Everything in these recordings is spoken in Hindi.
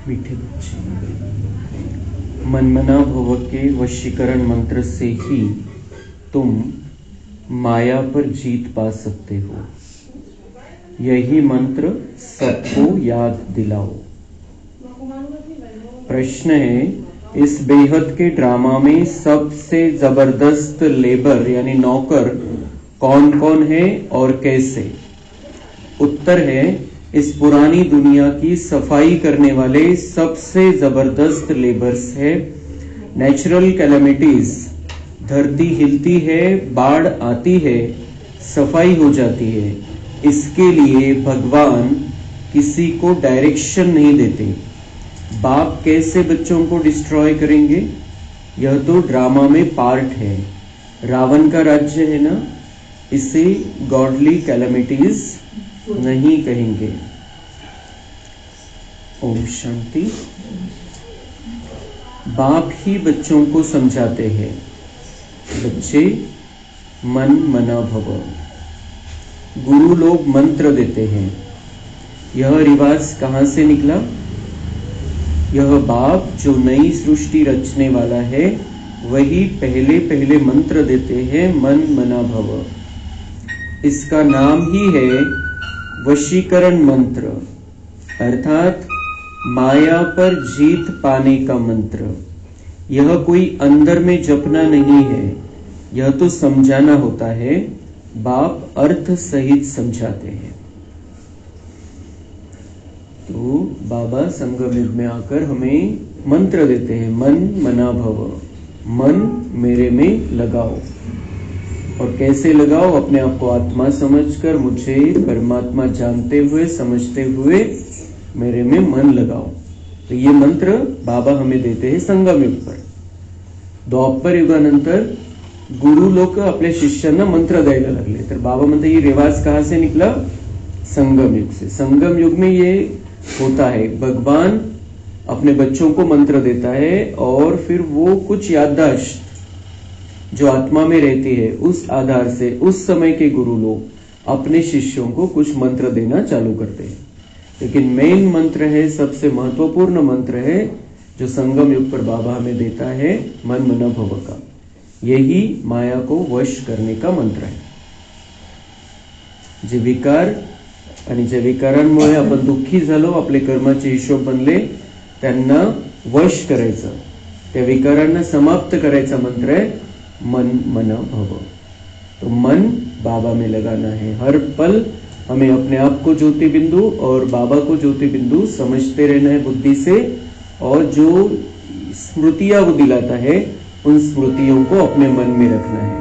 मीठे बच्चे, मनमना भव के वशीकरण मंत्र से ही तुम माया पर जीत पा सकते हो। यही मंत्र सबको याद दिलाओ। प्रश्न है, इस बेहद के ड्रामा में सबसे जबरदस्त लेबर यानी नौकर कौन कौन है और कैसे? उत्तर है, इस पुरानी दुनिया की सफाई करने वाले सबसे जबरदस्त लेबर्स है। नेचुरल कैलेमिटीज, धरती हिलती है, बाढ़ आती है, सफाई हो जाती है, इसके लिए भगवान किसी को डायरेक्शन नहीं देते। बाप कैसे बच्चों को डिस्ट्रॉय करेंगे? यह तो ड्रामा में पार्ट है। रावण का राज्य है ना, इसे गॉडली कैलेमिटीज नहीं कहेंगे। ओम शांति। बाप ही बच्चों को समझाते हैं, बच्चे मन मना भव। गुरु लोग मंत्र देते हैं। यह रिवाज कहां से निकला? यह बाप जो नई सृष्टि रचने वाला है वही पहले पहले मंत्र देते हैं, मन मना भव। इसका नाम ही है वशीकरण मंत्र, अर्थात माया पर जीत पाने का मंत्र। यह कोई अंदर में जपना नहीं है, यह तो समझाना होता है। बाप अर्थ सहित समझाते हैं। तो बाबा संगम युग में आकर हमें मंत्र देते हैं, मन मना भव। मन मेरे में लगाओ। और कैसे लगाओ? अपने आप को आत्मा समझकर, मुझे परमात्मा जानते हुए, समझते हुए मेरे में मन लगाओ। तो ये मंत्र बाबा हमें देते हैं संगम युग पर। द्वापर युगानंतर गुरु लोक आपल्या शिष्यांना मंत्र द्यायला लागले। तर बाबा म्हणते ये रिवाज कहां से निकला? संगम युग से। संगम युग में ये होता है, भगवान अपने बच्चों को मंत्र देता है और फिर वो कुछ याददाश्त जो आत्मा में रहती है उस आधार से उस समय के गुरु लोग अपने शिष्यों को कुछ मंत्र देना चालू करते हैं। लेकिन मेन मंत्र है, सबसे महत्वपूर्ण मंत्र है जो संगम युग पर बाबा हमें देता है, मन मना भव का। यही माया को वश करने का मंत्र आहे। जे विकार आणि ज्या विकारांमुळे आपण दुःखी झालो, आपले कर्माचे हिशोब बनले, त्यांना वश करायचं, त्या विकारांना समाप्त करायचा मंत्र है मन मना भव। तो मन बाबा में लगाना है। हर पल हमें अपने आप को ज्योति बिंदु और बाबा को ज्योति बिंदु समझते रहना है बुद्धि से, और जो स्मृतियां वो दिलाता है उन स्मृतियों को अपने मन में रखना है।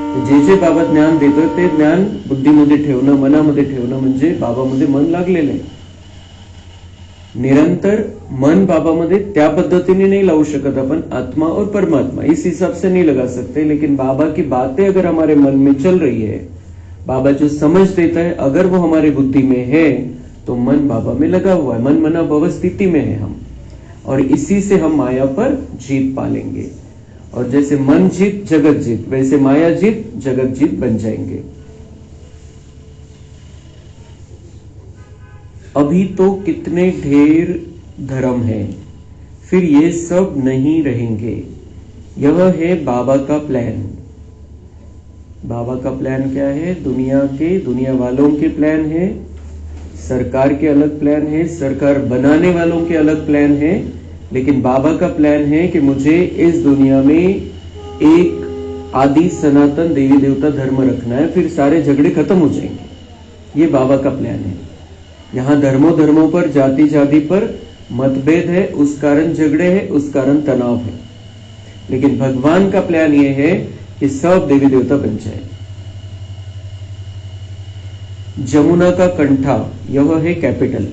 तो जे जे बाबा ज्ञान देतो ते ज्ञान बुद्धीमध्ये ठेवणं, मनामध्ये ठेवणं म्हणजे बाबामध्ये मन लागलेलं आहे। निरंतर मन बाबामध्ये त्या पद्धतीने नहीं लावू शकत अपन, आत्मा और परमात्मा इस हिसाब से नहीं लगा सकते। लेकिन बाबा की बातें अगर हमारे मन में चल रही है, बाबा जो समझ देता है अगर वो हमारी बुद्धि में है, तो मन बाबा में लगा हुआ है। मन मना भव स्थिति में है हम, और इसी से हम माया पर जीत पालेंगे। और जैसे मन जीत जगत जीत, वैसे माया जीत जगत जीत बन जाएंगे। अभी तो कितने ढेर धर्म हैं, फिर ये सब नहीं रहेंगे। यह है बाबा का प्लान। बाबा का प्लान क्या है? दुनिया वालों के प्लान है, सरकार के अलग प्लान है, सरकार बनाने वालों के अलग प्लान है। लेकिन बाबा का प्लान है कि मुझे इस दुनिया में एक आदि सनातन देवी देवता धर्म रखना है, फिर सारे झगड़े खत्म हो जाएंगे। ये बाबा का प्लान है। यहाँ धर्मों पर, जाति जाति पर मतभेद है, उस कारण झगड़े है, उस कारण तनाव है। लेकिन भगवान का प्लान ये है कि सब देवी देवता बन जाए। जमुना का कंठा यह है कैपिटल।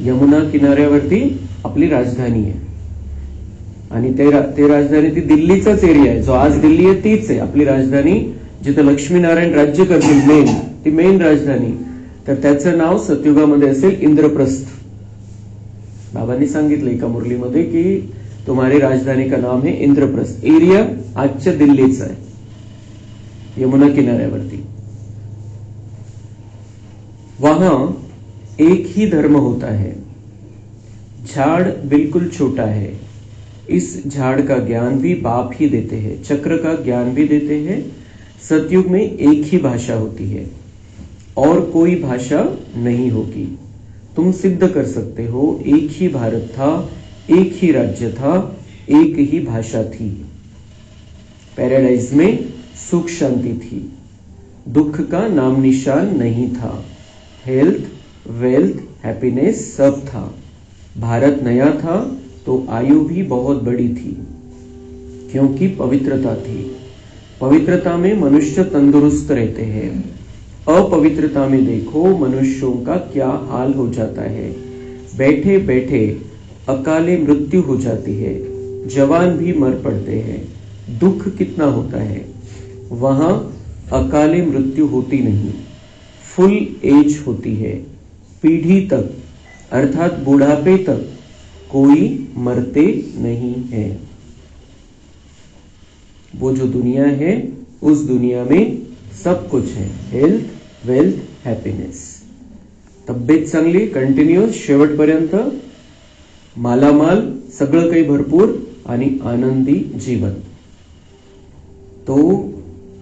यमुना किनाऱ्यावरती आपली राजधानी आहे, आणि ते राजधानी ती दिल्लीचाच एरिया आहे। जो आज दिल्ली आहे तीच आहे आपली राजधानी, जिथे लक्ष्मीनारायण राज्य करतील, ती मेन राजधानी। तर त्याचं नाव सतयुगामध्ये असेल इंद्रप्रस्थ। बाबांनी सांगितलं एका मुरलीमध्ये की तुम्हारी राजधानी का नाम है इंद्रप्रस्थ। एरिया आजच्या दिल्लीचा आहे। यमुना किनाऱ्यावरती। वहां एक ही धर्म होता है। झाड़ बिल्कुल छोटा है, इस झाड़ का ज्ञान भी बाप ही देते हैं, चक्र का ज्ञान भी देते हैं। सतयुग में एक ही भाषा होती है और कोई भाषा नहीं होगी। तुम सिद्ध कर सकते हो, एक ही भारत था, एक ही राज्य था, एक ही भाषा थी। पैराडाइज में सुख शांति थी, दुख का नाम निशान नहीं था। हेल्थ, वेल्थ, हैप्पीनेस सब था। भारत नया था तो आयु भी बहुत बड़ी थी, क्योंकि पवित्रता थी। पवित्रता में मनुष्य तंदुरुस्त रहते हैं। अपवित्रता में देखो मनुष्यों का क्या हाल हो जाता है। बैठे बैठे अकाले मृत्यु हो जाती है, जवान भी मर पड़ते हैं। दुख कितना होता है। वहां अकाले मृत्यु होती नहीं, फुल एज होती है। पीढ़ी तक अर्थात बुढ़ापे तक कोई मरते नहीं है। वो जो दुनिया है उस दुनिया में सब कुछ है, हेल्थ, वेल्थ, हॅपीनेस। तब्येत चांगली, कंटिन्युअस, शेवटपर्यंत मालामाल, सगळं काही भरपूर आणि आनंदी जीवन। तो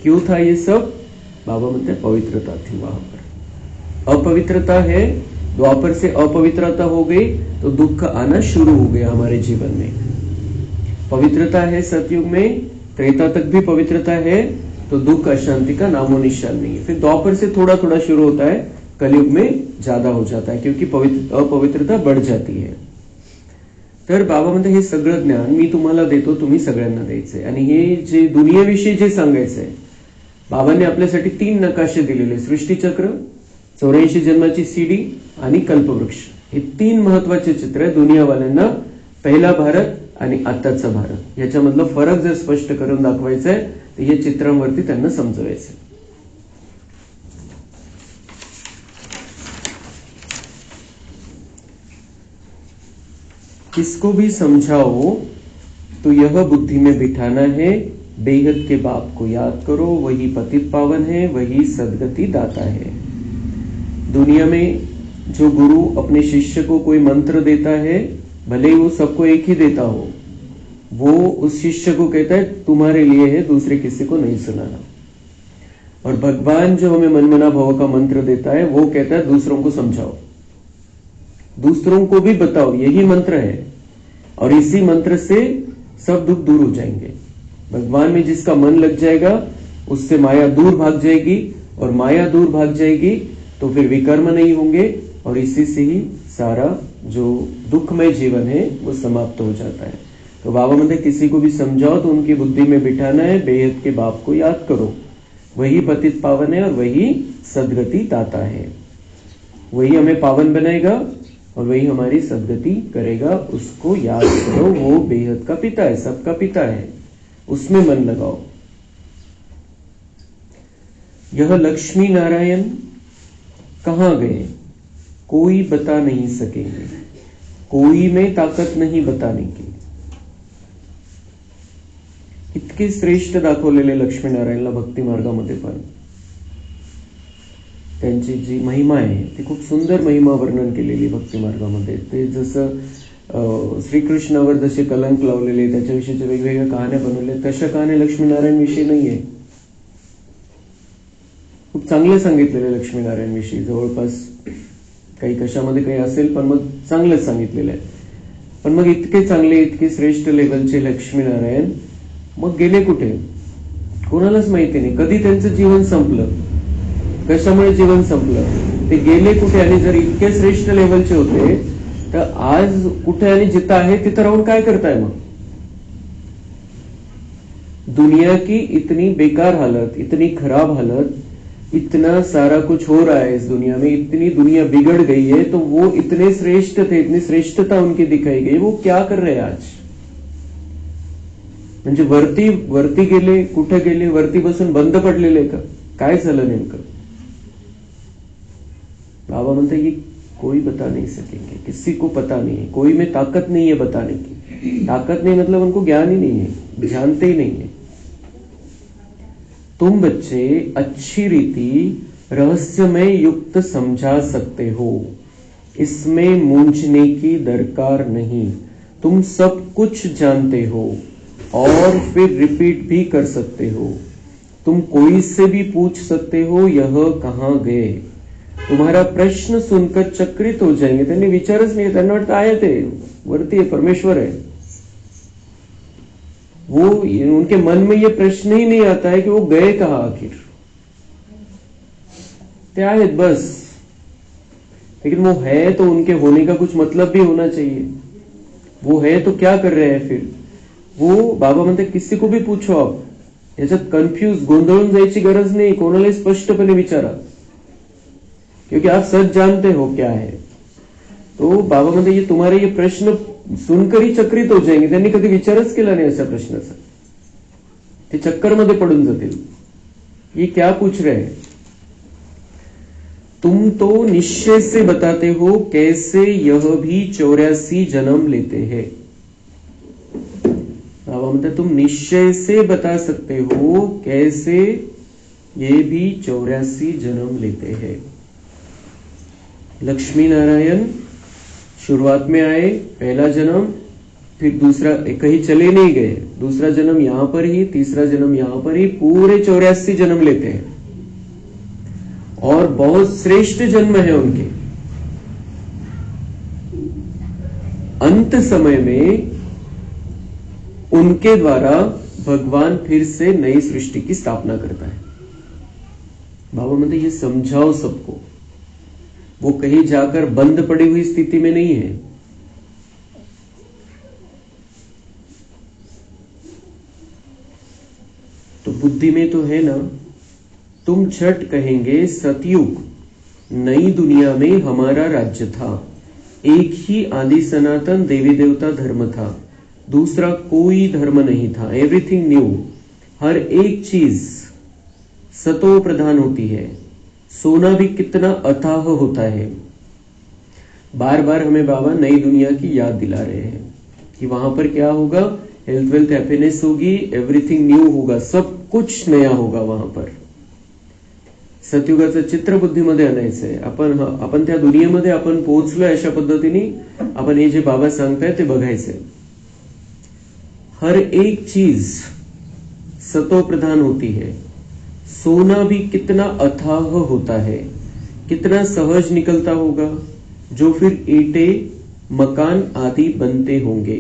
क्यों था ये सब? बाबा म्हणते पवित्रता थी वहां पर। अपवित्रता है, द्वापर से अपवित्रता हो गई तो दुख आना शुरू हो गया हमारे जीवन में। पवित्रता है सतयुग में, त्रेता तक भी पवित्रता है तो दुख अशांति का नामो निशान नहीं है। फिर द्वापर से थोड़ा थोड़ा शुरू होता है, कलयुग में ज्यादा हो जाता है क्योंकि अपवित्रता बढ़ जाती है। तर बाबा म्हणते हे सगळं ज्ञान मी तुम्हाला देतो, तुम्ही सगळ्यांना द्यायचंय। आणि हे जे दुनियेविषयी जे सांगायचंय, बाबांनी आपल्यासाठी 3 नकाशे दिलेले, सृष्टीचक्र, 84 जन्माची सीडी आणि कल्पवृक्ष। हे 3 महत्वाचे चित्र आहे दुनियावाल्यांना। पहिला भारत आणि आताचा भारत, याच्यामधला फरक जर स्पष्ट करून दाखवायचा आहे तर या चित्रांवरती त्यांना समजवायचं। किसको भी समझाओ तो यह बुद्धि में बिठाना है, बेहद के बाप को याद करो, वही पतित पावन है, वही सदगति दाता है। दुनिया में जो गुरु अपने शिष्य को कोई मंत्र देता है, भले ही वो सबको एक ही देता हो, वो उस शिष्य को कहता है तुम्हारे लिए है, दूसरे किसी को नहीं सुनाना। और भगवान जो हमें मनमना भव का मंत्र देता है वो कहता है दूसरों को समझाओ, दूसरों को भी बताओ, यही मंत्र है और इसी मंत्र से सब दुख दूर हो जाएंगे। भगवान में जिसका मन लग जाएगा उससे माया दूर भाग जाएगी, और माया दूर भाग जाएगी तो फिर विकर्म नहीं होंगे, और इसी से ही सारा जो दुखमय जीवन है वो समाप्त हो जाता है। तो बाबा मतलब किसी को भी समझाओ तो उनकी बुद्धि में बिठाना है, बेहद के बाप को याद करो, वही पतित पावन है और वही सदगति दाता है। वही हमें पावन बनाएगा और वही हमारी सदगति करेगा। उसको याद करो, वो बेहद का पिता है, सबका पिता है, उसमें मन लगाओ। यह लक्ष्मी नारायण कहां गए कोई बता नहीं सकेंगे, कोई में ताकत नहीं बताने की। इतके श्रेष्ठ दाखवलेले लक्ष्मीनारायणला भक्ती मार्गामध्ये पण त्यांची जी महिमा आहे ती खूप सुंदर महिमा वर्णन केलेली भक्ती मार्गामध्ये। ते जसं श्रीकृष्णावर जसे कलंक लावलेले, त्याच्याविषयीच्या वेगवेगळ्या कहाण्या बनवल्या, तशा कहाण्या लक्ष्मीनारायण विषयी नाहीये। खूप चांगलं सांगितलेलं लक्ष्मीनारायण विषयी, जवळपास काही कशामध्ये काही असेल पण मग चांगलंच सांगितलेलं आहे। पण मग इतके चांगले, इतके श्रेष्ठ लेवलचे लक्ष्मीनारायण मग गेले कुठे कोणालाच माहिती नाही। कधी त्यांचं जीवन संपलं, कशामुळे जीवन संपलं, ते गेले कुठे, आणि जर इतके श्रेष्ठ लेवलचे होते तर आज कुठे आणि जिथं आहे तिथं राहून काय करताय मग? दुनिया की इतनी बेकार हालत, इतनी खराब हालत, इतना सारा कुछ हो रहा है इस दुनिया में, इतनी दुनिया बिगड़ गई है, तो वो इतने श्रेष्ठ थे, इतनी श्रेष्ठता उनकी दिखाई गई, वो क्या कर रहे हैं आज? म्हणजे वरती गेले, कुठे गेले, वरती बसून बंद पडलेले का? काय झालं नेमकं? बाबा म्हणते ये कोई बता नहीं सकेंगे, किसी को पता नहीं है, कोई में ताकत नहीं है बताने की। ताकत नहीं मतलब उनको ज्ञान ही नहीं है, जानते ही नहीं है। तुम बच्चे अच्छी रीति रहस्यमय युक्त समझा सकते हो, इसमें मूंझने की दरकार नहीं। तुम सब कुछ जानते हो और फिर रिपीट भी कर सकते हो। तुम कोई से भी पूछ सकते हो यह कहाँ गए। तुम्हारा प्रश्न सुनकर चकित हो जाएंगे। त्यांनी विचारच नाही, त्यांना वाटतं आहे ते वरती आहे, परमेश्वर है वो। उनके मन में ये प्रश्न ही नहीं आता है कि वो गए कहाँ आखिर, ते आहेत बस। लेकिन वो है तो उनके होने का कुछ मतलब भी होना चाहिए। वो है तो क्या कर रहे हैं फिर वो। बाबा म्हणते किसी को भी पूछो आप, याच्यात कन्फ्यूज गोंधळून जायची गरज नाही, कोणालाही स्पष्टपणे विचारा, क्योंकि आप सच जानते हो क्या है। तो बाबा म्हणते ये तुम्हारे ये प्रश्न सुनकर ही चकित हो जाएंगे। त्यांनी कधी विचारच केला नाही अशा प्रश्नाचा, ते चक्कर मध्ये पडून जातील, ये क्या पूछ रहे हैं। तुम तो निश्चय से बताते हो कैसे यह भी 84 जन्म लेते हैं। बाबा म्हणते तुम निश्चय से बता सकते हो कैसे ये भी 84 जन्म लेते हैं। लक्ष्मी नारायण शुरुआत में आए, पहला जन्म, फिर दूसरा, कहीं चले नहीं गए, दूसरा जन्म यहां पर ही, तीसरा जन्म यहां पर ही, पूरे 84 जन्म लेते हैं और बहुत श्रेष्ठ जन्म है उनके। अंत समय में उनके द्वारा भगवान फिर से नई सृष्टि की स्थापना करता है। बाबा मतलब ये समझाओ सबको, वो कहीं जाकर बंद पड़ी हुई स्थिति में नहीं है। तो बुद्धि में तो है ना। तुम झट कहेंगे सतयुग नई दुनिया में हमारा राज्य था, एक ही आदि सनातन देवी देवता धर्म था, दूसरा कोई धर्म नहीं था, एवरीथिंग न्यू। हर एक चीज सतो प्रधान होती है, सोना भी कितना अथाह होता है। बार बार हमें बाबा नई दुनिया की याद दिला रहे हैं कि वहां पर क्या होगा, हेल्थ वेल्थ हैप्पीनेस होगी, एवरीथिंग न्यू होगा, सब कुछ नया होगा वहां पर। सतयुगाचं चित्र बुद्धीमध्ये आणायचंय। आपण त्या दुनियेमध्ये आपण पोहोचलोय अशा पद्धतीने आपण हे जे बाबा सांगताय ते बघायचंय। हर एक चीज सतो प्रधान होती है, सोना भी कितना अथाह होता है, कितना सहज निकलता होगा, जो फिर ईंटे मकान आदि बनते होंगे।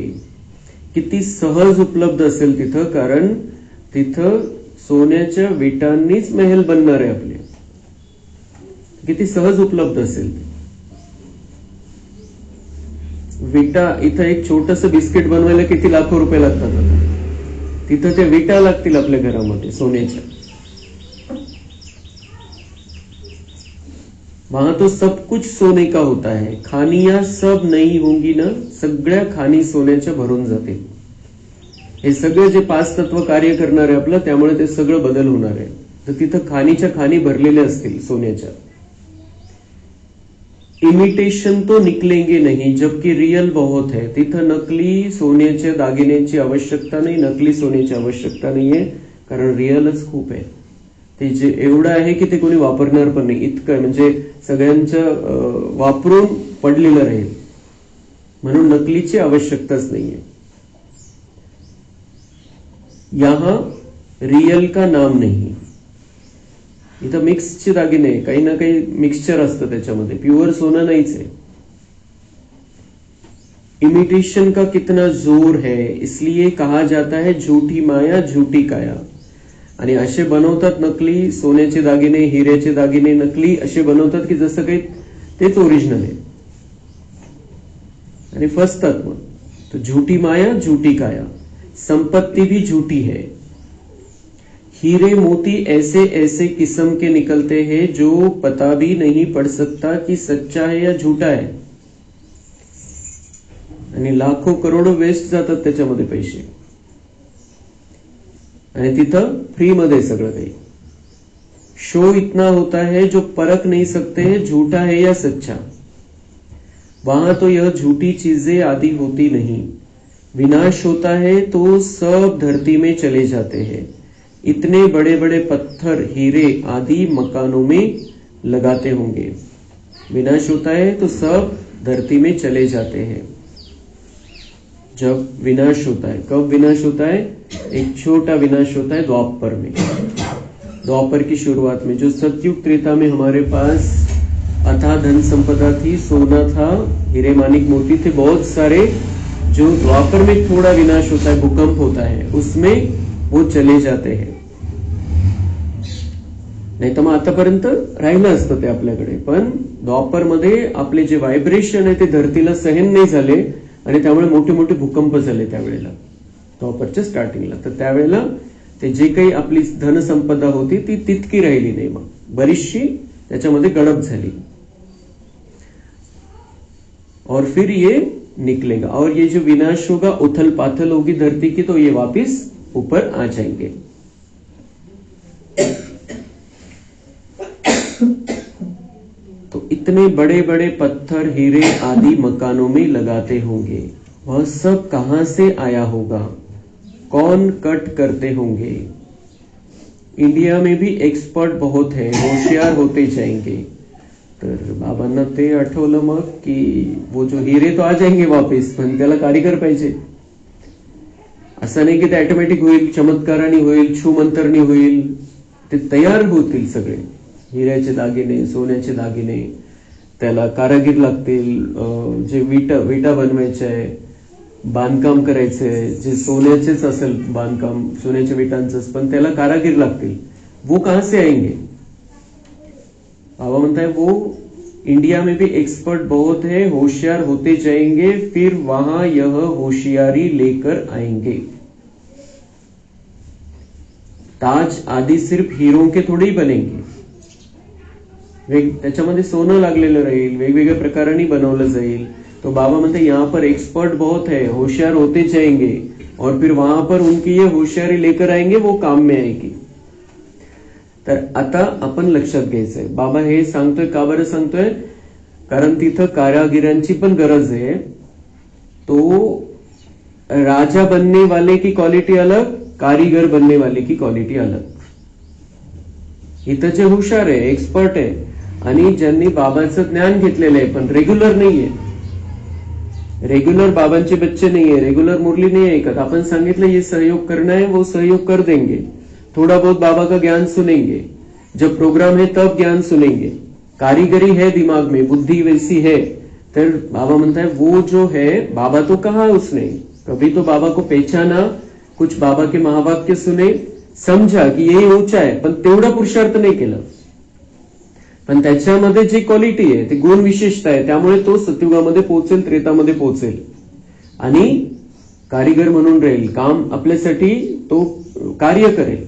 किती सहज उपलब्ध असेल तिथं, कारण तिथं सोन्याच्या विटांनीच महल बनणार आहे आपले। किती सहज उपलब्ध असेल विटा। इथं एक छोटस बिस्किट बनवायला किती लाखो रुपये लागतात, तिथं त्या विटा लागतील आपल्या घरामध्ये सोन्याच्या। वहां तो सब कुछ सोने का होता है, खानियां सब नई होंगी ना, सगळ्या खाणी सोन्याच्या भरून जातील। हे सगळे जे 5 तत्व कार्य करणार आहे आपलं, त्यामुळे ते सगळं बदल होणार आहे। तर तिथं खाणीच्या खाणी भरलेल्या असतील सोन्याच्या। इमिटेशन तो निकलेंगे नहीं जबकि रियल बहुत है। तिथं नकली सोन्याच्या दागिन्यांची आवश्यकता नाही, नकली सोन्याची आवश्यकता नाहीये, कारण रिअलच खूप आहे। ते जे एवढं आहे की ते कोणी वापरणार पण नाही, इतकं म्हणजे सगळ्यांचं वापरून पडलेलं राहील, म्हणून नकलीची आवश्यकताच नाहीये। यहां रियल का नाम नहीं, इथं मिक्सचे दागिने, काही ना काही मिक्सचर असतं त्याच्यामध्ये, प्युअर सोनं नाहीच आहे। इमिटेशन का कितना जोर है, इसलिए कहा जाता है झूठी माया झूठी काया। आणि असे बनवतात नकली सोन्याचे दागिने, हिऱ्याचे दागिने नकली असे बनवतात की जसं काही तेच ओरिजिनल आहे आणि फसतात मग। तो झूठी माया झूठी काया, संपत्ति भी झूठी है। हीरे मोती ऐसे ऐसे किस्म के निकलते हैं जो पता भी नहीं पड़ सकता कि सच्चा है या झूठा है, आणि लाखो करोडो वेस्ट जातात त्याच्यामध्ये पैसे, आणि तिथं फ्री मध्ये सगळं काही। शो इतना होता है जो परख नहीं सकते झूठा है या सच्चा। वहां तो यह झूठी चीजें आदि होती नहीं, विनाश होता है तो सब धरती में चले जाते हैं। इतने बड़े बड़े पत्थर, हीरे आदि मकानों में लगाते होंगे। विनाश होता है तो सब धरती में चले जाते हैं। जब विनाश होता है, कब विनाश होता है? एक छोटा विनाश होता है द्वापर में, द्वापर की शुरुआत में। जो सतयुग त्रेता में हमारे पास अथाह धन संपदा थी, सोना था, हीरे मानिक मोती थे बहुत सारे, जो द्वापर में थोड़ा विनाश होता है, भूकंप होता है, उसमें वो चले जाते हैं। नाही तर मग आतापर्यंत राहिलं असतं ते आपल्याकडे, पण द्वापर मध्ये आपले जे व्हायब्रेशन आहे ते धरतीला सहन नाही झाले आणि त्यामुळे मोठे मोठे भूकंप झाले त्यावेळेला, द्वापरच्या स्टार्टिंगला. तर त्यावेळेला ते जे काही आपली धनसंपदा होती ती तितकी राहिली नाही, मग बरीचशी त्याच्यामध्ये गडप झाली. और फिर ये निकलेगा और ये जो विनाश होगा, उथल पाथल होगी धरती की, तो ये वापिस ऊपर आ जाएंगे. तो इतने बड़े बड़े पत्थर, हीरे आदि मकानों में लगाते होंगे. वह सब कहां से आया होगा? कौन कट करते होंगे? इंडिया में भी एक्सपर्ट बहुत है, होशियार होते जाएंगे. तर बाबांना ते आठवलं मग की वो जो हिरे तो आ जाएंगे वापस, पण त्याला कारीगर पाहिजे. असं नाही की ते ऑटोमॅटिक होईल, चमत्काराने होईल, छूमंतरनी होईल. ते तयार होतील सगळे हिऱ्याचे दागिने, सोन्याचे दागिने. त्याला कारागीर लागतील, जे विटा बनवायचे आहे, बांधकाम करायचंय, जे सोन्याचेच असेल बांधकाम, सोन्याच्या विटांचंच, पण त्याला कारागीर लागतील. वो कहां से आएंगे? बाबा म्हणता है वो इंडिया में भी एक्सपर्ट बहुत है, होशियार होते जाएंगे, फिर वहां यह होशियारी लेकर आएंगे. ताज आदि सिर्फ हीरों के थोड़ी बनेंगे. त्याच्यामध्ये सोनं लागलेलं राहील, वेगवेगळ्या प्रकारांनी बनवलं जाईल. तो बाबा म्हणते यहाँ पर एक्सपर्ट बहुत है, होशियार होते जाएंगे और फिर वहां पर उनकी ये होशियारी लेकर आएंगे, वो काम में आएगी. तर आता आपण लक्षात घ्यायचंय, बाबा हे सांगतोय का बरं सांगतोय? कारण तिथं कारागिरांची पण गरज आहे. तो राजा बनने वाले की क्वालिटी अलग, कारीगर बनने वाले की क्वालिटी अलग. इथं जे हुशार आहे, एक्सपर्ट आहे आणि ज्यांनी बाबाचं ज्ञान घेतलेलं आहे पण रेग्युलर नाहीये, रेगुलर बाबांचे बच्चे नहीं है, रेगुलर मुरली नहीं ऐकत. अपन सांगितलं ये सहयोग करना है, वो सहयोग कर देंगे. थोड़ा बहुत बाबा का ज्ञान सुनेंगे, जब प्रोग्राम है तब ज्ञान सुनेंगे. कारीगरी है दिमाग में, बुद्धि वैसी है. तर बाबा म्हणता है वो जो है, बाबा तो कहा उसने, कभी तो बाबा को पहचाना, कुछ बाबा के महावाक्य सुने, समझा की यही ऊंचा आहे, पण तेवढा पुरुषार्थ नाही केला. पण त्याच्यामध्ये जी क्वालिटी आहे, ती गुण विशेषता आहे, त्यामुळे तो सतयुगामध्ये पोहोचेल, त्रेतामध्ये पोहोचेल आणि कारीगर म्हणून राहील. काम आपल्यासाठी तो कार्य करेल.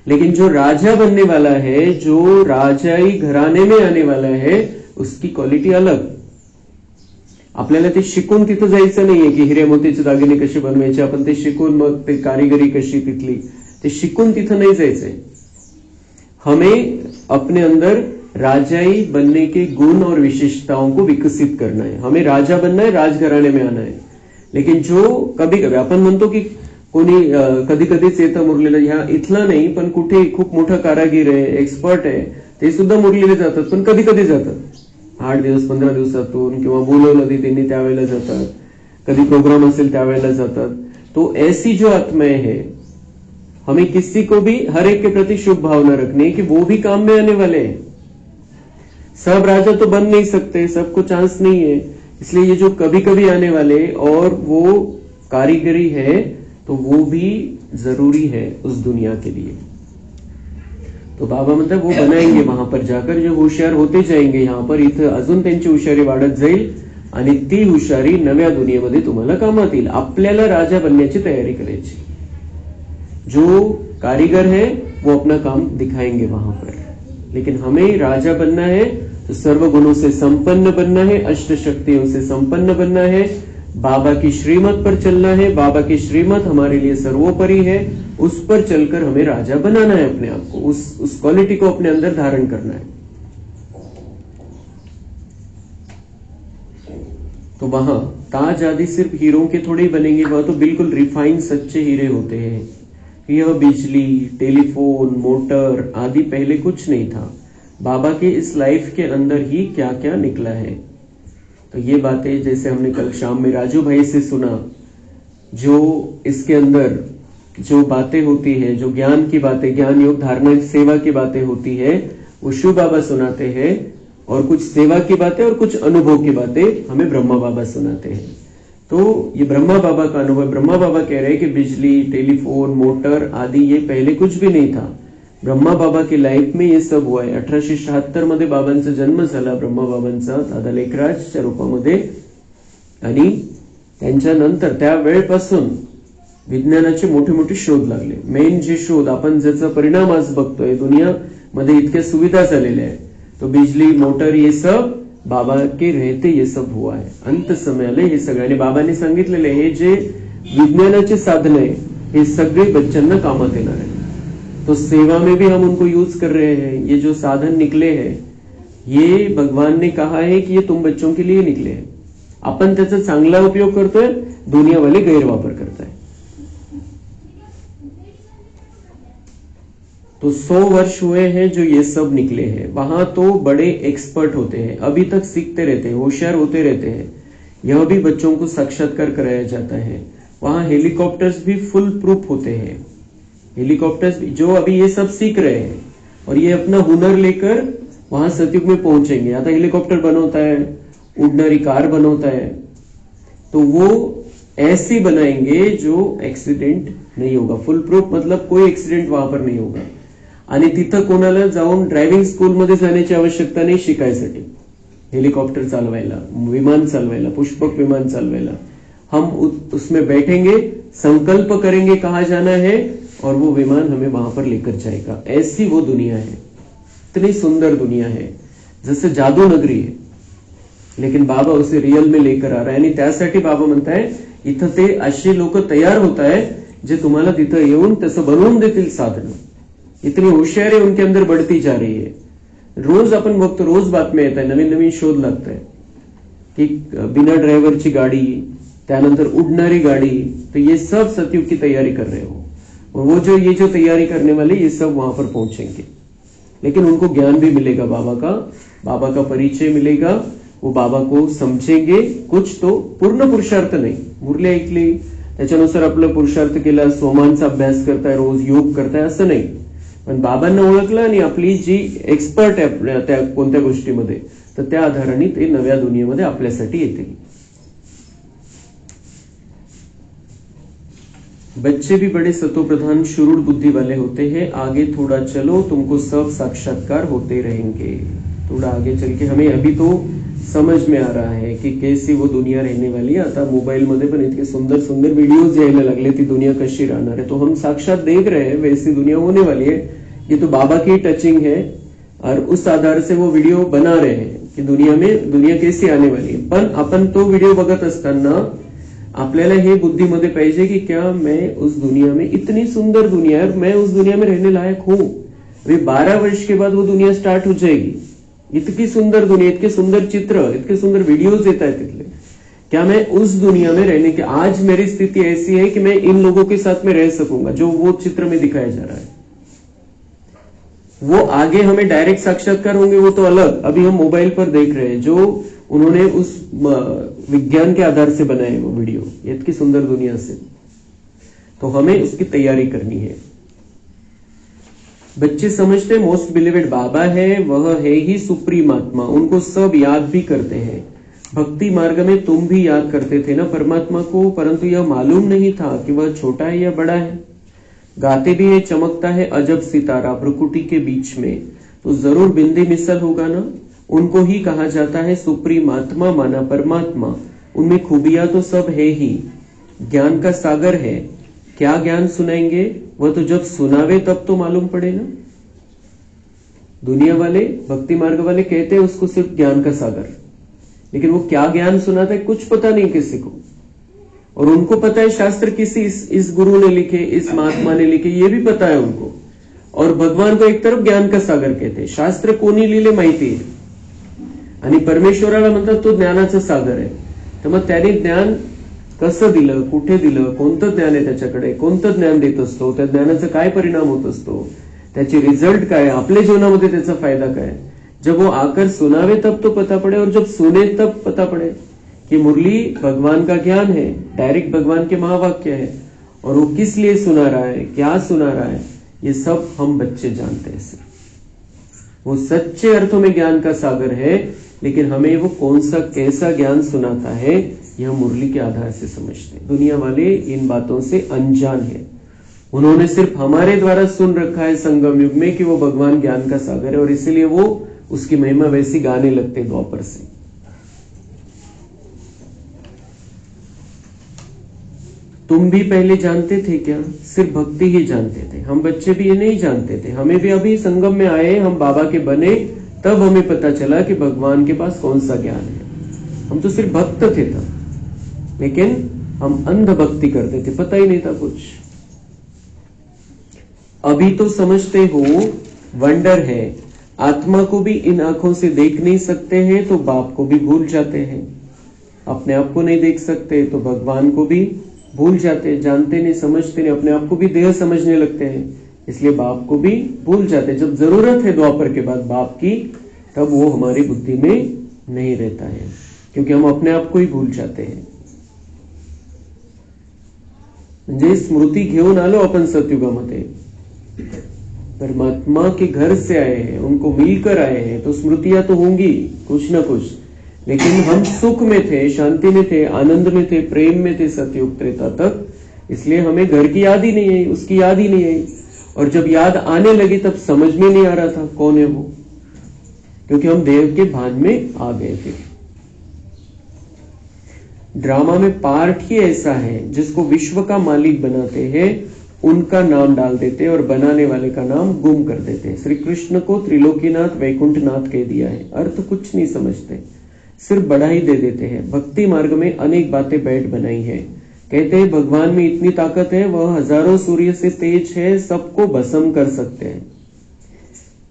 लेकिन जो राजा बनने वाला है, जो राजाई घराने में आने वाला है, उसकी क्वालिटी अलग. आपल्याला ते शिकून तिथं जायचं नाहीये की हिरे मोतीचे दागिने कसे बनवायचे, आपण ते शिकून मग ते कारीगरी कशी तिथली, ते शिकून तिथं नाही जायचंय. हमें अपने अंदर राजाई बनने के गुण और विशेषताओं को विकसित करना है. हमें राजा बनना है, राजघराणे में आना है. लेकिन जो कभी कभी आपण म्हणतो की कोणी कधी कधीच येतं मुरलेलं, ह्या इथलं नाही पण कुठे खूप मोठा कारागीर आहे, एक्सपर्ट आहे, ते सुद्धा मुरलेले जातात, पण कधी कधी जातात 8 दिवस 15 दिवसातून, किंवा बोलवलं त्यांनी त्यावेळेला जातात, कधी प्रोग्राम असेल त्यावेळेला जातात. तो ऐसी जो आत्माएं है, हमें किसी को भी हर एक के प्रति शुभ भावना रखनी कि वो भी काम में आने वाले हैं. सब राजा तो बन नहीं सकते, सबको चांस नहीं है. इसलिए ये जो कभी कभी आने वाले और वो कारीगरी है, तो वो भी जरूरी है उस दुनिया के लिए. तो बाबा मतलब वो बनाएंगे वहां पर जाकर, जो होशियार होते जाएंगे. यहाँ पर इथं अजून त्यांची हुशारी वाढत जाईल आणि ती हुशारी नव्या दुनियेमध्ये तुम्हाला कामात येईल. आपल्याला राजा बनण्याची तयारी करायची. जो कारीगर है वो अपना काम दिखाएंगे वहां पर. लेकिन हमें राजा बनना है तो सर्व गुणों से संपन्न बनना है, अष्ट शक्तियों से संपन्न बनना है, बाबा की श्रीमत पर चलना है. बाबा की श्रीमत हमारे लिए सर्वोपरि है, उस पर चलकर हमें राजा बनाना है अपने आप को, उस क्वालिटी को अपने अंदर धारण करना है. तो वहां ताज आदि सिर्फ हीरों के थोड़े ही बनेंगे, वह तो बिल्कुल रिफाइंड सच्चे हीरे होते हैं. यह बिजली, टेलीफोन, मोटर आदि पहले कुछ नहीं था। बाबा के इस लाइफ के अंदर ही क्या क्या निकला है। तो ये बातें जैसे हमने कल शाम में राजू भाई से सुना, जो इसके अंदर जो बातें होती है, जो ज्ञान की बातें, ज्ञान योग धारणा सेवा की बातें होती है, वो शिव बाबा सुनाते हैं, और कुछ सेवा की बातें और कुछ अनुभव की बातें हमें ब्रह्मा बाबा सुनाते हैं। तो ये ब्रह्मा बाबा का अनुभव, ब्रह्मा बाबा कह रहे हैं कि बिजली, टेलीफोन, मोटर आदि ये पहले कुछ भी नहीं था। ब्रह्मा बाबा की लाईफ में ये सब हुआ आहे। 1876 मध्ये बाबांचा जन्म झाला, ब्रह्मा बाबांचा दादा लेखराजच्या रूपामध्ये, आणि त्यांच्यानंतर त्या वेळपासून विज्ञानाचे मोठे मोठे शोध लागले। मेन जे शोध आपण ज्याचा परिणाम आज बघतोय, दुनियामध्ये इतक्या सुविधा झालेल्या आहे, तो बिजली, मोटर, ये सब बाबा के रहते ये सब हुआ है। अंत समय आले हे सगळ्यांनी बाबांनी सांगितलेले, हे जे विज्ञानाचे साधन आहे हे सगळे बच्चांना कामात येणार आहे। तो सेवा में भी हम उनको यूज कर रहे हैं। ये जो साधन निकले हैं, ये भगवान ने कहा है कि ये तुम बच्चों के लिए निकले हैं। अपन त्याचा चांगला उपयोग करतोय, दुनिया वाले गैरवापर करताय। तो 100 वर्ष हुए हैं जो ये सब निकले हैं। वहां तो बड़े एक्सपर्ट होते हैं, अभी तक सीखते रहते हैं, होशियार होते रहते हैं। यह भी बच्चों को साक्षात्कार कराया जाता है। वहां हेलीकॉप्टर्स भी फुल प्रूफ होते हैं। हेलीकॉप्टर्स जो अभी ये सब सीख रहे हैं और ये अपना हुनर लेकर वहां सतयुग में पहुंचेंगे। आता हेलीकॉप्टर बनवता है, उड़नारी कार बनवता है, तो वो ऐसी बनाएंगे जो एक्सीडेंट नहीं होगा। फुल प्रूफ मतलब कोई एक्सीडेंट वहां पर नहीं होगा। आणि तिथं कोणाला जाऊन ड्रायव्हिंग स्कूलमध्ये जाण्याची आवश्यकता नाही शिकायसाठी। हेलिकॉप्टर चालवायला, विमान चालवायला, पुष्पक विमान चालवायला, हम उसमें बैठेंगे, संकल्प करेंगे कहां जाना है और वो विमान हमें वहां पर लेकर जाएगा। ऐसी वो दुनिया है, इतनी सुंदर दुनिया है, जैसे जादू नगरी है, लेकिन बाबा उसे रियल में लेकर आ रहा है। आणि त्यासाठी बाबा म्हणताय इथं ते अशी लोक तयार होत आहे जे तुम्हाला तिथं येऊन तसं बनवून देतील साधन। इतनी होशियारी उनके अंदर बढ़ती जा रही है। रोज आपण बघतो, रोज बातम्या येत आहे, नवीन नवीन शोध लागत आहे की बिना ड्राइवरची गाड़ी, त्यानंतर उड़नारी गाड़ी। तो ये सब सतयुग की तैयारी कर रहे हो, और वो जो ये जो तैयारी करने वाले ये सब वहां पर पहुंचेंगे। लेकिन उनको ज्ञान भी मिलेगा बाबा का परिचय मिलेगा, वो बाबा को समझेंगे। कुछ तो पूर्ण पुरुषार्थ नाही, मुरली ऐकली त्याच्यानुसार आपलं पुरुषार्थ केला, सोमांचा अभ्यास करताय, रोज योग करताय असं नाही, पण बाबांना ओळखलं आणि आपली जी एक्सपर्ट आहे त्या कोणत्या गोष्टीमध्ये, तर त्या आधाराने ते नव्या दुनियेमध्ये आपल्यासाठी येतील। बच्चे भी बड़े सतोप्रधान शुरूर बुद्धि वाले होते हैं, आगे थोड़ा चलो तुमको सब साक्षात्कार होते रहेंगे। थोड़ा आगे चल के हमें अभी तो समझ में आ रहा है कि कैसी वो दुनिया रहने वाली है। आता मोबाइल मध्ये पण इतके सुंदर सुंदर वीडियोज यायला लागले, ती दुनिया कशी राहणार है, तो हम साक्षात देख रहे हैं वैसी दुनिया होने वाली है। ये तो बाबा की टचिंग है और उस आधार से वो वीडियो बना रहे हैं कि दुनिया कैसी आने वाली है। पण आपण तो वीडियो बघत असताना आपल्याला हे बुद्धीमध्ये पाहिजे कि क्या मैं उस दुनिया में, इतनी सुंदर दुनिया है, मैं उस दुनिया में रहने लायक हूं। अभी 12 वर्ष के बाद वो दुनिया स्टार्ट हो जाएगी। इतकी सुंदर दुनिया, इतके सुंदर चित्र, इतके सुंदर वीडियोज येत आहेत तिथले। क्या मैं उस दुनिया में रहने के, आज मेरी स्थिति ऐसी है कि मैं इन लोगों के साथ में रह सकूंगा जो वो चित्र में दिखाया जा रहा है। वो आगे हमें डायरेक्ट साक्षात्कार होंगे वो तो अलग, अभी हम मोबाइल पर देख रहे हैं जो उन्होंने उस विज्ञान के आधार से बनाए वो वीडियो, इतनी सुंदर दुनिया से। तो हमें उसकी तैयारी करनी है। बच्चे समझते मोस्ट बिलीवेड बाबा है, वह है ही सुप्रीम आत्मा, उनको सब याद भी करते हैं। भक्ति मार्ग में तुम भी याद करते थे ना परमात्मा को, परंतु यह मालूम नहीं था कि वह छोटा है या बड़ा है। गाते भी है चमकता है अजब सितारा प्रकृति के बीच में, तो जरूर बिंदी मिसल होगा ना। उनको ही कहा जाता है सुप्रीम आत्मा माना परमात्मा, उनमें खूबियां तो सब है ही, ज्ञान का सागर है। क्या ज्ञान सुनाएंगे, वह तो जब सुनावे तब तो मालूम पड़े ना। दुनिया वाले, भक्ति मार्ग वाले कहते हैं उसको सिर्फ ज्ञान का सागर, लेकिन वो क्या ज्ञान सुनाता है कुछ पता नहीं किसी को। और उनको पता है शास्त्र किसी इस गुरु ने लिखे, इस महात्मा ने लिखे, ये भी पता है उनको। और भगवान को एक तरफ ज्ञान का सागर कहते हैं, शास्त्र कोणी लिहिले माहिती आहे, आणि परमेश्वराला म्हणतात तो ज्ञानाचा सागर आहे। तर मग त्याने ज्ञान कसं दिलं, कुठे दिलं, कोणतं ज्ञान आहे त्याच्याकडे, कोणतं ज्ञान देत असतो, त्या ज्ञानाचा काय परिणाम होत असतो, त्याचे रिजल्ट काय, आपल्या जीवनामध्ये त्याचा फायदा काय। जब वो आकर सुनावे तब तो पता पड़े, और जब सुने तब पता पड़े कि मुरली भगवान का ज्ञान है, डायरेक्ट भगवान के महावाक्य है, और वो किस लिए सुना रहा है, क्या सुना रहा है, ये सब हम बच्चे जानते हैं। सिर्फ वो सच्चे अर्थों में ज्ञान का सागर है, लेकिन हमें वो कौन सा कैसा ज्ञान सुनाता है यह मुरली के आधार से समझते हैं। दुनिया वाले इन बातों से अनजान है, उन्होंने सिर्फ हमारे द्वारा सुन रखा है संगम युग में कि वो भगवान ज्ञान का सागर है, और इसीलिए वो उसकी महिमा वैसी गाने लगते द्वापर से। तुम भी पहले जानते थे क्या? सिर्फ भक्ति ही जानते थे। हम बच्चे भी ये नहीं जानते थे, हमें भी अभी संगम में आए, हम बाबा के बने, तब हमें पता चला कि भगवान के पास कौन सा ज्ञान है। हम तो सिर्फ भक्त थे तब, लेकिन हम अंध भक्ति करते थे, पता ही नहीं था कुछ। अभी तो समझते हो, वंडर है, आत्मा को भी इन आंखों से देख नहीं सकते हैं तो बाप को भी भूल जाते हैं। अपने आप को नहीं देख सकते तो भगवान को भी भूल जाते, जानते नहीं, समझते नहीं, अपने आप को भी देह समझने लगते हैं, इसलिए बाप को भी भूल जाते। जब जरूरत है द्वापर के बाद बाप की, तब वो हमारी बुद्धि में नहीं रहता है, क्योंकि हम अपने आप को ही भूल जाते हैं। म्हणजे स्मृती घेऊन आलो अपन सतयुगामध्ये, परमात्मा के घर से आए हैं, उनको मिलकर आए हैं, तो स्मृतियां तो होंगी कुछ ना कुछ, लेकिन हम सुख में थे, शांति में थे, आनंद में थे, प्रेम में थे सतयुग त्रेता तक, इसलिए हमें घर की याद ही नहीं आई, उसकी याद ही नहीं आई। और जब याद आने लगी तब समझ में नहीं आ रहा था कौन है वो, क्योंकि हम देव के भान में आ गए थे। ड्रामा में पार्ट ही ऐसा है, जिसको विश्व का मालिक बनाते हैं उनका नाम डाल देते हैं और बनाने वाले का नाम गुम कर देते हैं। श्री कृष्ण को त्रिलोकीनाथ वैकुंठनाथ कह दिया है, अर्थ कुछ नहीं समझते, सिर्फ बढ़ाई दे देते हैं। भक्ति मार्ग में अनेक बातें बैठ बनाई है, कहते हैं भगवान में इतनी ताकत है, वह हजारों सूर्य से तेज है, सबको भस्म कर सकते हैं,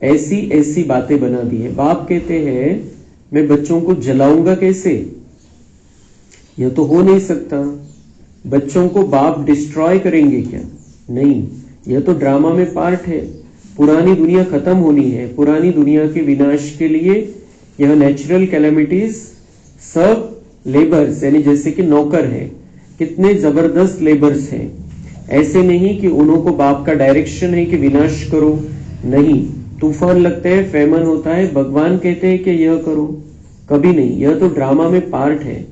ऐसी ऐसी बातें बना दी है। बाप कहते हैं मैं बच्चों को जलाऊंगा कैसे, यह तो हो नहीं सकता। बच्चों को बाप डिस्ट्रॉय करेंगे क्या? नहीं, यह तो ड्रामा में पार्ट है। पुरानी दुनिया खत्म होनी है, पुरानी दुनिया के विनाश के लिए यह नेचुरल कैलेमिटीज सब लेबर्स, यानी जैसे कि नौकर है, कितने जबरदस्त लेबर्स हैं। ऐसे नहीं कि उनको बाप का डायरेक्शन है कि विनाश करो, नहीं, तूफान लगते हैं, फेमन होता है, भगवान कहते हैं कि यह करो, कभी नहीं, यह तो ड्रामा में पार्ट है।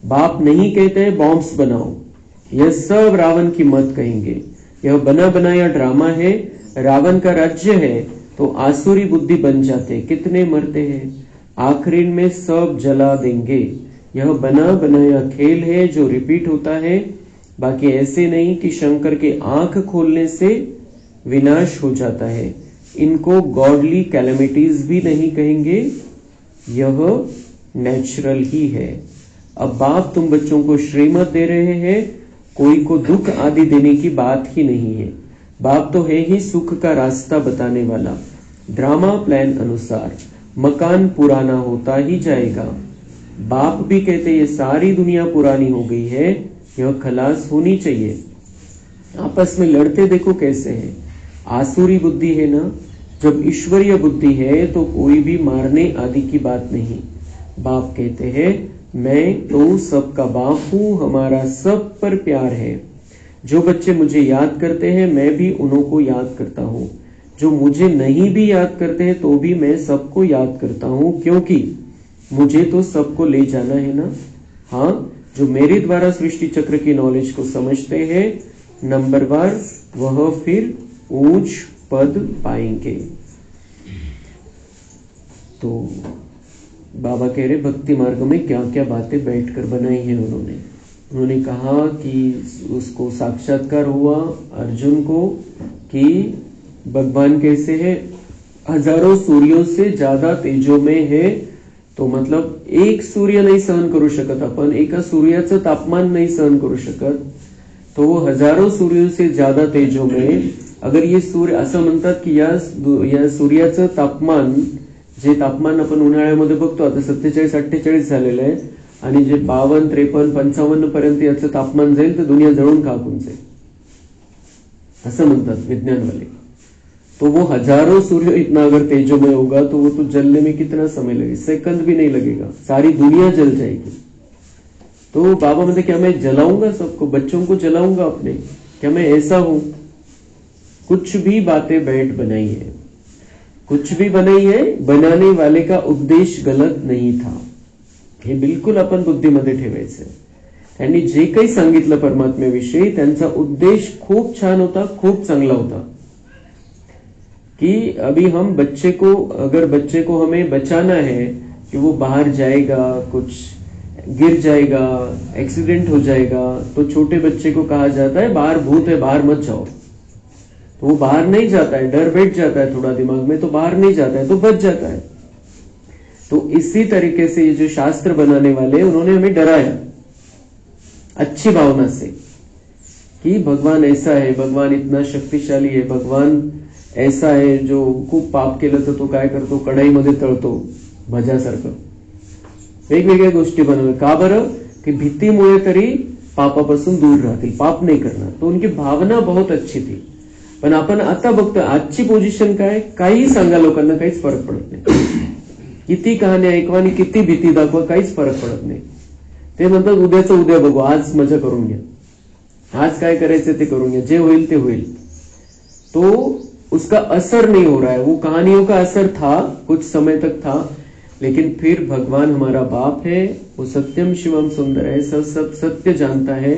बाप नहीं कहते हैं बॉम्ब्स बनाओ, यह सब रावण की मत कहेंगे, यह बना बनाया ड्रामा है। रावण का राज्य है तो आसुरी बुद्धि बन जाते, कितने मरते हैं, आखिरी में सब जला देंगे। यह बना बनाया खेल है जो रिपीट होता है, बाकी ऐसे नहीं कि शंकर के आंख खोलने से विनाश हो जाता है। इनको गॉडली कैलेमिटीज भी नहीं कहेंगे, यह नेचुरल ही है। अब बाप तुम बच्चों को श्रीमत दे रहे हैं, कोई को दुख आदि देने की बात ही नहीं है। बाप तो है ही सुख का रास्ता बताने वाला। ड्रामा प्लान अनुसार मकान पुराना होता ही जाएगा। बाप भी कहते ये सारी दुनिया पुरानी हो गई है, यह खलास होनी चाहिए। आपस में लड़ते देखो कैसे है, आसुरी बुद्धि है ना। जब ईश्वरीय बुद्धि है तो कोई भी मारने आदि की बात नहीं। बाप कहते हैं मैं तो सबका बाप हूं, हमारा सब पर प्यार है। जो बच्चे मुझे याद करते हैं मैं भी उन्हों को याद करता हूं, जो मुझे नहीं भी याद करते हैं तो भी मैं सबको याद करता हूं, क्योंकि मुझे तो सबको ले जाना है ना। हाँ, जो मेरे द्वारा सृष्टि चक्र की नॉलेज को समझते हैं नंबरवार, वह फिर ऊंच पद पाएंगे। तो बाबा कह रहे भक्ति मार्ग में क्या क्या बातें बैठकर बनाई है उन्होंने कहा कि उसको साक्षात्कार हुआ अर्जुन को कि भगवान कैसे है, हजारों सूर्यों से ज्यादा तेजो में है। तो मतलब एक सूर्य नहीं सहन करू शकत आपण, एका सूर्याचं तापमान नहीं सहन करू शकत, तो वो हजारों सूर्यों से ज्यादा तेजो में। अगर ये सूर्य असं म्हणतात की या सूर्याचं तापमान, जे तापमान आपण उन्हाळ्यामध्ये बघतो आता 47-48 झालेलं आहे, आणि जे 52, 53, 55 पर्यंत याचं तापमान जाईल तर दुनिया जळून खाक होऊन जाईल, असं म्हणतात विज्ञानवाले. तो वो हजारों सूर्य इतना अगर तेजोमय होगा तो वो तो जलने में कितना समय लगेगा, सेकंड भी नहीं लगेगा, सारी दुनिया जल जाएगी. तो बाबा मतलब क्या मैं जलाऊंगा सबको, बच्चों को जलाऊंगा अपने, क्या मैं ऐसा हूं? कुछ भी बातें बैठ बनाई है, कुछ भी बनाई है, बनाने वाले का उपदेश गलत नहीं था. हे बिलकुल आपण बुद्धीमध्ये ठेवायचं. त्यांनी जे काही सांगितलं परमात्म्याविषयी त्यांचा उद्देश खूप छान होता, खूप चांगला होता. कि अभी हम बच्चे को हमें बचाना है कि वो बाहर जाएगा, कुछ गिर जाएगा, एक्सीडेंट हो जाएगा, तो छोटे बच्चे को कहा जाता है बाहर भूत है, बाहर मत जाओ. तो वो बाहर नहीं जाता है, डर बैठ जाता है थोड़ा दिमाग में, तो बाहर नहीं जाता है, तो बच जाता है. तो इसी तरीके से ये जो शास्त्र बनाने वाले उन्होंने हमें डराया अच्छी भावना से कि भगवान ऐसा है, भगवान इतना शक्तिशाली है, भगवान ऐसा आहे जो खूप पाप केलं तर तो काय करतो, कढईमध्ये तळतो भज्यासारखं. वेगवेगळ्या गोष्टी बनवल्या. का बरं? की भीतीमुळे तरी पापापासून दूर राहतील, पाप नाही करणार. तो उनकी भावना बहुत अच्छी थी. पण आपण आता बघतो आजची पोझिशन काय, काही सांगा लोकांना काहीच फरक पडत नाही. किती कहाणी ऐकवा आणि किती भीती दाखवा, काहीच फरक पडत नाही. ते म्हणतात उद्याचं उद्या बघू, आज मजा करून घ्या, आज काय करायचं ते करून घ्या, जे होईल ते होईल. तो उसका असर नहीं हो रहा है. वो कहानियों का असर था, कुछ समय तक था, लेकिन फिर भगवान हमारा बाप है, वो सत्यम शिवम सुंदर है, सब सत्य जानता है,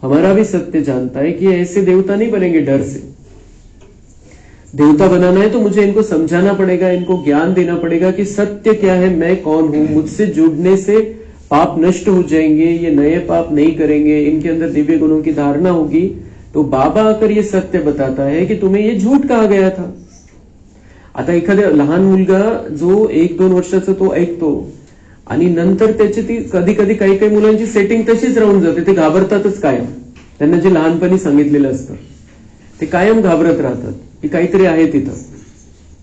हमारा भी सत्य जानता है कि ऐसे देवता नहीं बनेंगे डर से. देवता बनाना है तो मुझे इनको समझाना पड़ेगा, इनको ज्ञान देना पड़ेगा कि सत्य क्या है, मैं कौन हूं. मुझसे जुड़ने से पाप नष्ट हो जाएंगे, ये नए पाप नहीं करेंगे, इनके अंदर दिव्य गुणों की धारणा होगी. तो बाबा आकर ये सत्य बताता है कि तुम्हें ये झूठ कहा गया था. आता एखाद्या लहान मुलगा जो 1-2 वर्षाचा तो ऐकतो आणि नंतर त्याची ती कधी कधी काही काही मुलांची सेटिंग तशीच राहून जाते. ते घाबरतातच कायम. त्यांना जे लहानपणी सांगितलेलं असतं ते कायम घाबरत राहतात की काहीतरी आहे तिथं,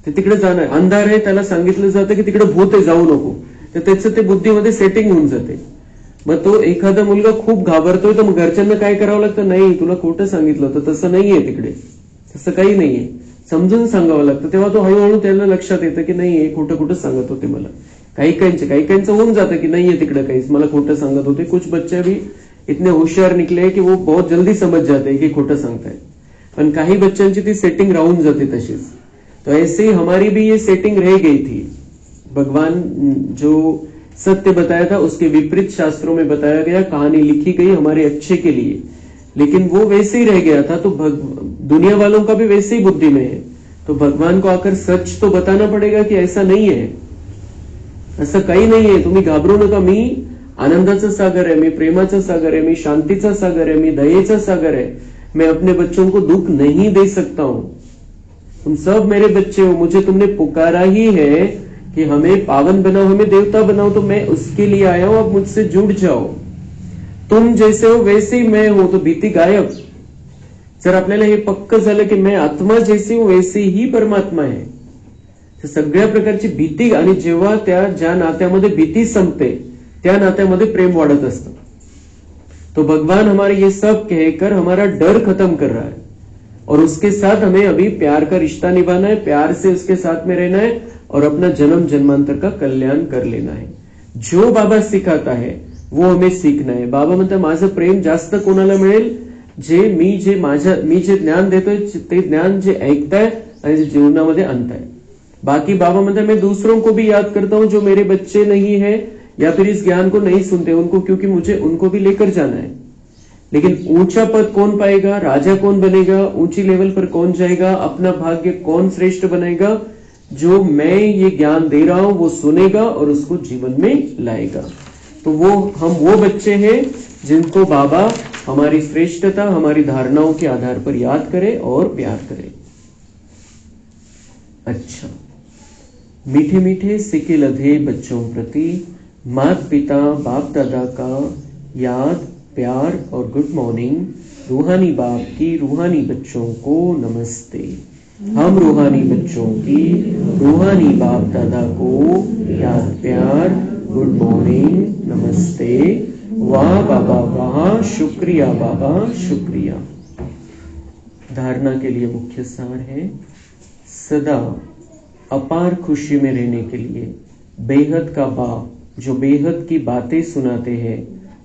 ते तिकडे जाणार, अंधार आहे, त्याला सांगितलं जातं की तिकडे भूत आहे, जाऊ नको, तर त्याचं ते बुद्धीमध्ये सेटिंग होऊन जाते. मग तो एखादा मुलगा खूप घाबरतोय तर मग घरच्यांना काय करावं लागतं, नाही तुला खोटं सांगितलं होतं, तसं नाहीये, तिकडे तसं काही नाहीये, समजून सांगावं लागतं. तेव्हा तो हळूहळू त्याला लक्षात येतं की नाही हे खोटं खोटं सांगत होते मला. काही काहींचं होऊन जातं की नाहीये तिकडे काहीच, मला खोटं सांगत होते. कुछ बच्चे भी इतने होशियार निकले कि वो बहुत जल्दी समझ जाते की खोटं सांगताय. पण काही बच्चांची ती सेटिंग राहून जाते तशीच. तो ऐसे ही हमारी भी ये सेटिंग रह गई थी. भगवान जो सत्य बताया था उसके विपरीत शास्त्रों में बताया गया, कहानी लिखी गई हमारे अच्छे के लिए, लेकिन वो वैसे ही रह गया था. तो दुनिया वालों का भी वैसे ही बुद्धि में है. तो भगवान को आकर सच तो बताना पड़ेगा कि ऐसा नहीं है, असं काही नाहीये, तुम्ही घाबरू नका, मी आनंदाचा सागर है, मी प्रेमाचा सागर है, मी शांतीचा सागर है, मी दयेचा सागर है, मैं अपने बच्चों को दुख नहीं दे सकता हूं. तुम सब मेरे बच्चे हो, मुझे तुमने पुकारा ही है कि हमें पावन बनाओ, हमें देवता बनाओ, तो मैं उसके लिए आया हूं. अब मुझसे जुड़ जाओ, तुम जैसे हो वैसे ही मैं हूं. तो भीती गायब. जर आपल्याला हे पक्क झालं की मैं आत्मा जैसी हूं वैसे ही परमात्मा आहे, तर सगळ्या प्रकारची भीती, आणि जेव्हा त्या ज्या नात्यामध्ये भीती संपते त्या नात्यामध्ये प्रेम वाढत असतं. तो भगवान हमारे ये सब कहकर हमारा डर खत्म कर रहा है, और उसके साथ हमें अभी प्यार का रिश्ता निभाना है, प्यार से उसके साथ में रहना है और अपना जन्म जन्मांतर का कल्याण कर लेना है. जो बाबा सिखाता है वो हमें सीखना है. बाबा म्हणतात माझं प्रेम जास्त कोणाला मिळेल, मी जे ज्ञान देतोय ते ज्ञान जे ऐकताय आणि जे जीवनामध्ये आणताय. बाकी बाबा म्हणतात मैं दूसरों को भी याद करता हूं जो मेरे बच्चे नहीं है या फिर इस ज्ञान को नहीं सुनते उनको, क्योंकि मुझे उनको भी लेकर जाना है. लेकिन ऊंचा पद कौन पाएगा, राजा कौन बनेगा, ऊंची लेवल पर कौन जाएगा, अपना भाग्य कौन श्रेष्ठ बनेगा, जो मैं ये ज्ञान दे रहा हूं वो सुनेगा और उसको जीवन में लाएगा. तो हम वो बच्चे हैं जिनको बाबा हमारी श्रेष्ठता, हमारी धारणाओं के आधार पर याद करे और प्यार करे. अच्छा, मीठे मीठे सिके लधे बच्चों प्रति माता पिता बाप दादा का याद, प्यार और गुड मॉर्निंग. रूहानी बाप की रूहानी बच्चों को नमस्ते. हम रूहानी बच्चों की रूहानी बाप दादा को याद, प्यार गुड मॉर्निंग, नमस्ते, वाह बाबा वाह, शुक्रिया बाबा शुक्रिया। धारणा के लिए मुख्य सार है, सदा अपार खुशी में रहने के लिए बेहद का बाप जो बेहद की बातें सुनाते हैं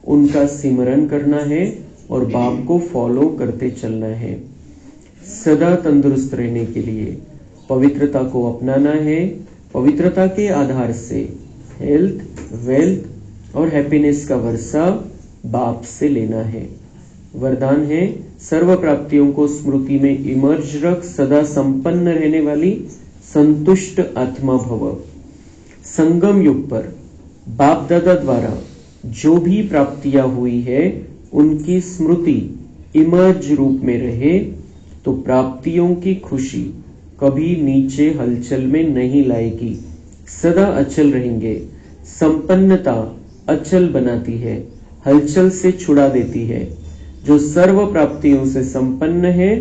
उनका सिमरन करना है और बाप को फॉलो करते चलना है। सदा तंदुरुस्त रहने के लिए पवित्रता को अपनाना है। पवित्रता के आधार से हेल्थ, वेल्थ और हैप्पीनेस का वर्षा बाप से लेना है। वरदान है, सर्व प्राप्तियों को स्मृति में इमर्ज रख, सदा संपन्न रहने वाली संतुष्ट आत्मा भव। संगम युग पर बाप दादा द्वारा जो भी प्राप्तियां हुई है उनकी स्मृति इमर्ज रूप में रहे तो प्राप्तियों की खुशी कभी नीचे हलचल में नहीं लाएगी, सदा अचल रहेंगे। संपन्नता अचल बनाती है, हलचल से छुड़ा देती है। जो सर्व प्राप्तियों से संपन्न है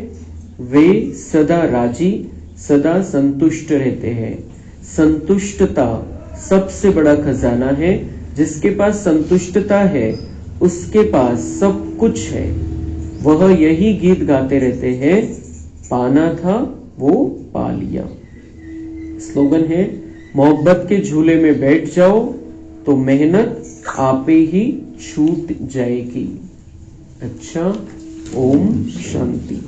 वे सदा राजी, सदा संतुष्ट रहते हैं। संतुष्टता सबसे बड़ा खजाना है। जिसके पास संतुष्टता है उसके पास सब कुछ है। वह यही गीत गाते रहते हैं, पाना था वो पा लिया। स्लोगन है, मोहब्बत के झूले में बैठ जाओ तो मेहनत आपे ही छूट जाएगी। अच्छा, ओम शांति।